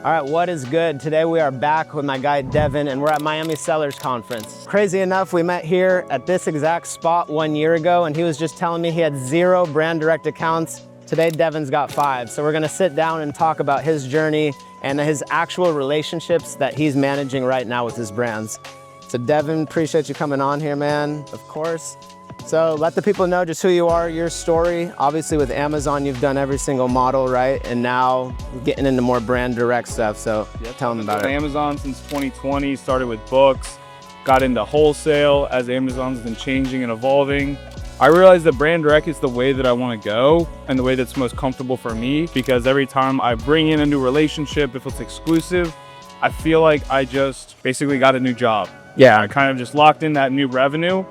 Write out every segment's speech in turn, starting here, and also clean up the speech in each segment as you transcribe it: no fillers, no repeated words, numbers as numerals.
All right, what is good? Today we are back with my guy Devon and we're at Miami Sellers Conference. Crazy enough, we met here at this exact spot 1 year ago and he was just telling me he had 0 brand direct accounts. Today Devon's got 5. So we're gonna sit down and talk about his journey and his actual relationships that he's managing right now with his brands. So Devon, appreciate you coming on here, man, of course. So let the people know just who you are, your story. Obviously with Amazon, you've done every single model, right? And now getting into more brand direct stuff. So tell them about it. Amazon since 2020, started with books, got into wholesale as Amazon's been changing and evolving. I realized that brand direct is the way that I want to go and the way that's most comfortable for me, because every time I bring in a new relationship, if it's exclusive, I feel like I just basically got a new job. Yeah. I kind of just locked in that new revenue.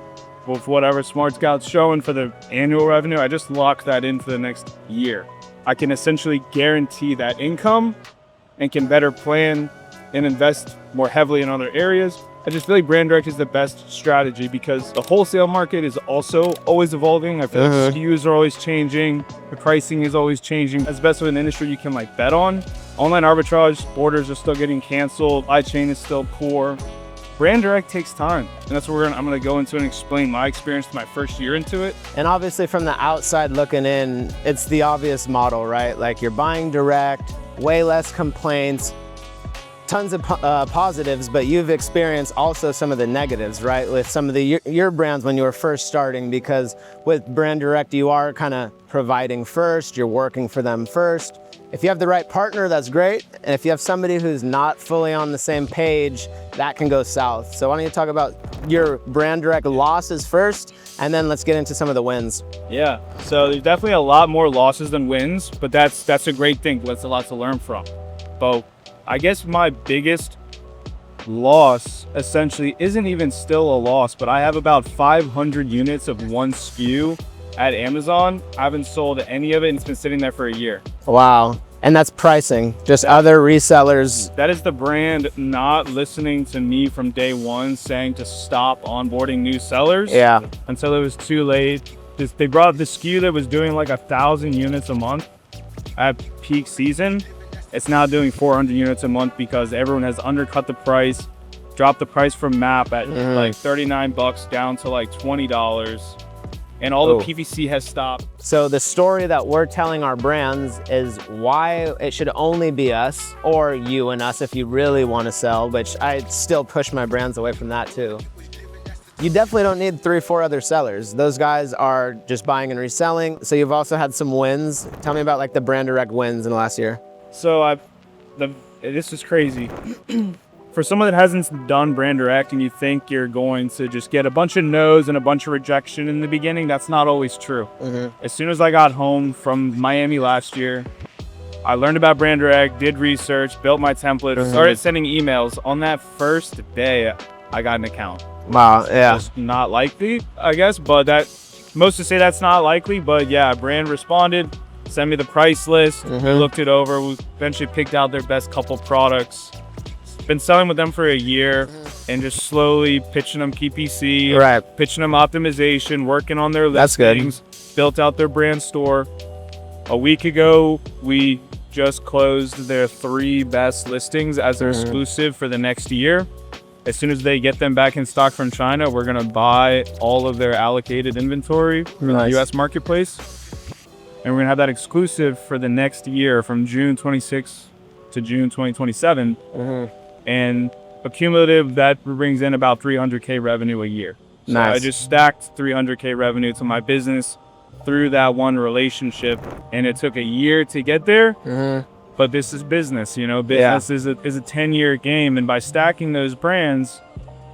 With whatever Smart Scout's showing for the annual revenue, I just lock that in for the next year. I can essentially guarantee that income and can better plan and invest more heavily in other areas. I just feel like brand direct is the best strategy because the wholesale market is also always evolving. I feel like SKUs are always changing. The pricing is always changing. That's the best of an industry you can like bet on. Online arbitrage, orders are still getting canceled. Supply chain is still poor. Brand direct takes time, and that's where I'm gonna go into and explain my experience my first year into it. And obviously from the outside looking in, it's the obvious model, right? Like you're buying direct, way less complaints, tons of positives, but you've experienced also some of the negatives, right? With some of your brands when you were first starting, because with brand direct, you are kind of providing first, you're working for them first. If you have the right partner, that's great. And if you have somebody who's not fully on the same page, that can go south. So why don't you talk about your brand direct losses first, and then let's get into some of the wins. Yeah, so there's definitely a lot more losses than wins, but that's a great thing. That's a lot to learn from. But I guess my biggest loss essentially isn't even still a loss, but I have about 500 units of one SKU at Amazon. I haven't sold any of it and it's been sitting there for a year. Wow. And that's pricing, just other resellers. That is the brand not listening to me from day one saying to stop onboarding new sellers. Yeah. Until it was too late. They brought the SKU that was doing like 1,000 units a month at peak season. It's now doing 400 units a month because everyone has undercut the price, dropped the price from MAP at like 39 bucks down to like $20. And all the PVC has stopped. So the story that we're telling our brands is why it should only be us or you and us if you really want to sell, which I still push my brands away from that too. You definitely don't need 3 or 4 other sellers. Those guys are just buying and reselling. So you've also had some wins. Tell me about like the brand direct wins in the last year. So this is crazy. For someone that hasn't done brand direct and you think you're going to just get a bunch of no's and a bunch of rejection in the beginning, that's not always true. As soon as I got home from Miami last year, I learned about brand direct, did research, built my template, started sending emails. On that first day, I got an account. Wow, yeah. Just not likely, I guess, but most to say that's not likely, but yeah, brand responded, sent me the price list, we looked it over, we eventually picked out their best couple products. Been selling with them for a year and just slowly pitching them PPC, pitching them optimization, working on their listings, built out their brand store. A week ago, we just closed their 3 best listings as their exclusive for the next year. As soon as they get them back in stock from China, we're gonna buy all of their allocated inventory from the US marketplace. And we're gonna have that exclusive for the next year from June 26 to June 2027. And accumulative, that brings in about 300K revenue a year. So I just stacked 300K revenue to my business through that one relationship, and it took a year to get there. But this is business, you know. Business is a 10-year game, and by stacking those brands,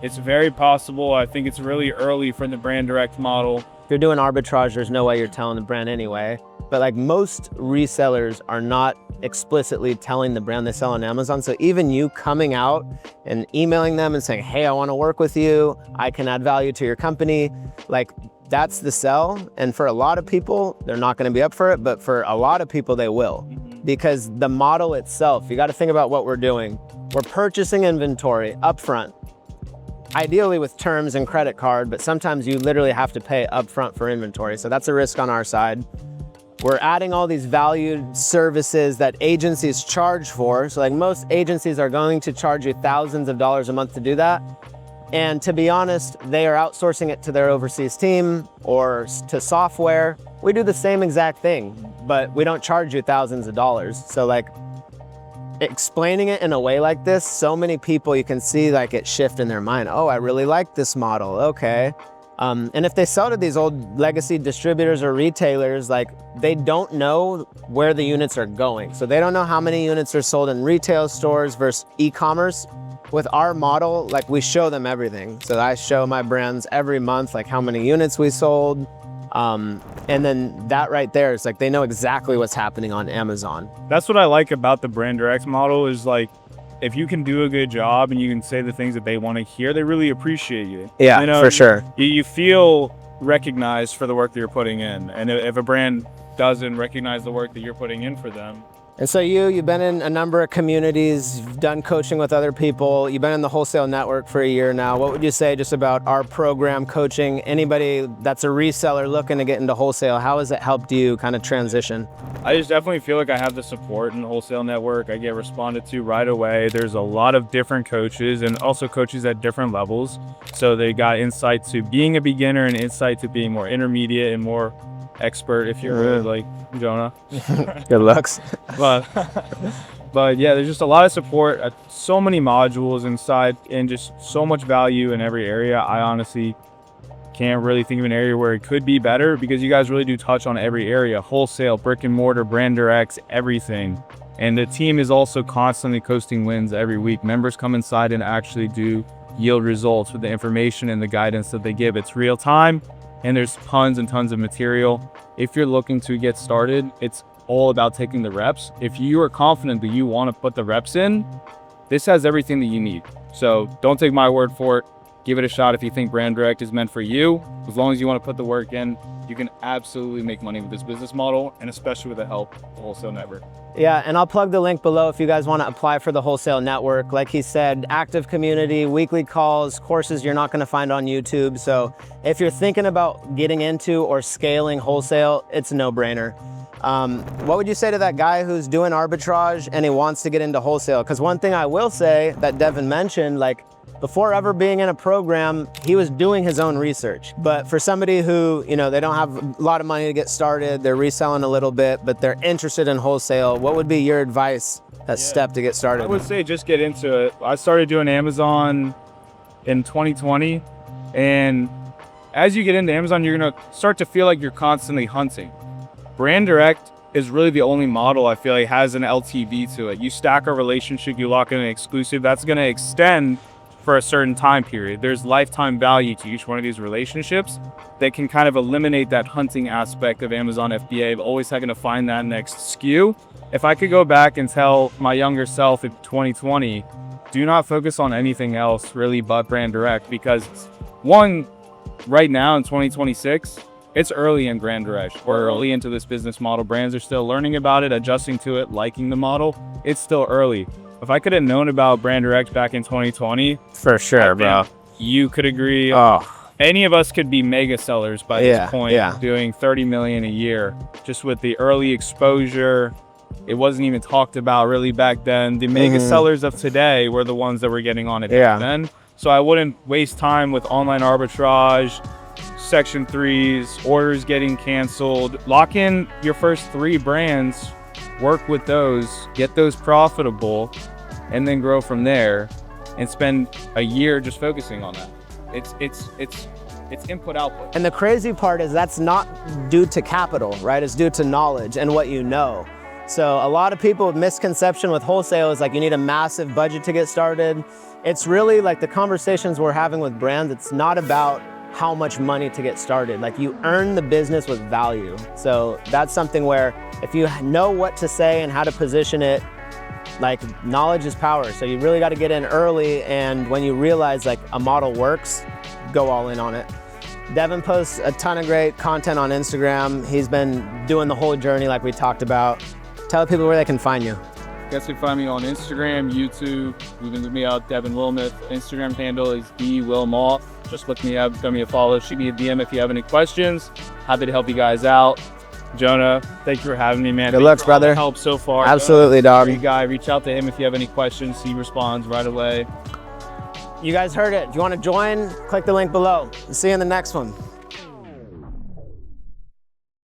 it's very possible. I think it's really early for the brand direct model. If you're doing arbitrage, there's no way you're telling the brand anyway. But like most resellers are not explicitly telling the brand they sell on Amazon. So even you coming out and emailing them and saying, hey, I want to work with you, I can add value to your company, like that's the sell. And for a lot of people, they're not going to be up for it, but for a lot of people, they will. Because the model itself, you got to think about what we're doing. We're purchasing inventory upfront, ideally with terms and credit card, but sometimes you literally have to pay upfront for inventory. So that's a risk on our side. we're adding all these valued services that agencies charge for. So like most agencies are going to charge you thousands of dollars a month to do that. And to be honest, they are outsourcing it to their overseas team or to software. We do the same exact thing, but we don't charge you thousands of dollars. So like explaining it in a way like this, so many people, you can see like it shift in their mind. Oh, I really like this model, okay. And if they sell to these old legacy distributors or retailers, like they don't know where the units are going. So they don't know how many units are sold in retail stores versus e-commerce. With our model, like we show them everything. So I show my brands every month, like how many units we sold. And then that right there is like, they know exactly what's happening on Amazon. That's what I like about the brand direct model is like, if you can do a good job and you can say the things that they want to hear, they really appreciate you. Yeah, you know, for sure. You feel recognized for the work that you're putting in. And if a brand doesn't recognize the work that you're putting in for them. And so you've been in a number of communities, you've done coaching with other people, you've been in the wholesale network for a year now. What would you say just about our program coaching? Anybody that's a reseller looking to get into wholesale, how has it helped you kind of transition? I just definitely feel like I have the support in the wholesale network. I get responded to right away. There's a lot of different coaches and also coaches at different levels. So they got insight to being a beginner and insight to being more intermediate and more expert if you're really like Jonah. Good looks. But yeah, there's just a lot of support, so many modules inside and just so much value in every area. I honestly can't really think of an area where it could be better because you guys really do touch on every area: wholesale, brick and mortar, brand directs, everything. And the team is also constantly posting wins every week. Members come inside and actually do yield results with the information and the guidance that they give. It's real time. And there's tons and tons of material. If you're looking to get started, it's all about taking the reps. If you are confident that you want to put the reps in, this has everything that you need. So don't take my word for it. Give it a shot if you think brand direct is meant for you. As long as you want to put the work in, you can absolutely make money with this business model, and especially with the help of the wholesale network. Yeah, and I'll plug the link below if you guys want to apply for the wholesale network. Like he said, active community, weekly calls, courses you're not going to find on YouTube. So if you're thinking about getting into or scaling wholesale, it's a no-brainer. What would you say to that guy who's doing arbitrage and he wants to get into wholesale? Because one thing I will say that Devon mentioned, like before ever being in a program, he was doing his own research. But for somebody who, you know, they don't have a lot of money to get started, they're reselling a little bit, but they're interested in wholesale, what would be your advice, that step to get started? I would say just get into it. I started doing Amazon in 2020. And as you get into Amazon, you're gonna start to feel like you're constantly hunting. Brand direct is really the only model I feel like has an LTV to it. You stack a relationship, you lock in an exclusive, that's gonna extend for a certain time period. There's lifetime value to each one of these relationships that can kind of eliminate that hunting aspect of Amazon FBA of always having to find that next SKU. If I could go back and tell my younger self in 2020, do not focus on anything else really but brand direct, because one, right now in 2026, it's early in brand direct. We're early into this business model. Brands are still learning about it, adjusting to it, liking the model. It's still early. If I could have known about brand direct back in 2020, for sure, bro. You could agree. Oh, any of us could be mega sellers by this point, doing 30 million a year, just with the early exposure. It wasn't even talked about really back then. The mega sellers of today were the ones that were getting on it back then. So I wouldn't waste time with online arbitrage, Section 3s, orders getting canceled. Lock in your first 3 brands, work with those, get those profitable, and then grow from there and spend a year just focusing on that. It's input output. And the crazy part is that's not due to capital, right? It's due to knowledge and what you know. So a lot of people with misconception with wholesale is like you need a massive budget to get started. It's really like the conversations we're having with brands, it's not about how much money to get started. Like you earn the business with value. So that's something where if you know what to say and how to position it, like knowledge is power. So you really got to get in early, and when you realize like a model works, go all in on it. Devon posts a ton of great content on Instagram. He's been doing the whole journey like we talked about. Tell people where they can find you. Guess you can find me on Instagram, YouTube. You can look me up, Devon Wilmoth. Instagram handle is DWilmoth. Just look me up, give me a follow, shoot me a DM if you have any questions. Happy to help you guys out. Jonah, thank you for having me, man. Good Thank looks, you for all the brother. help so far. Absolutely, dog. Great guy. Reach out to him if you have any questions. He responds right away. You guys heard it. If you want to join, click the link below. See you in the next one.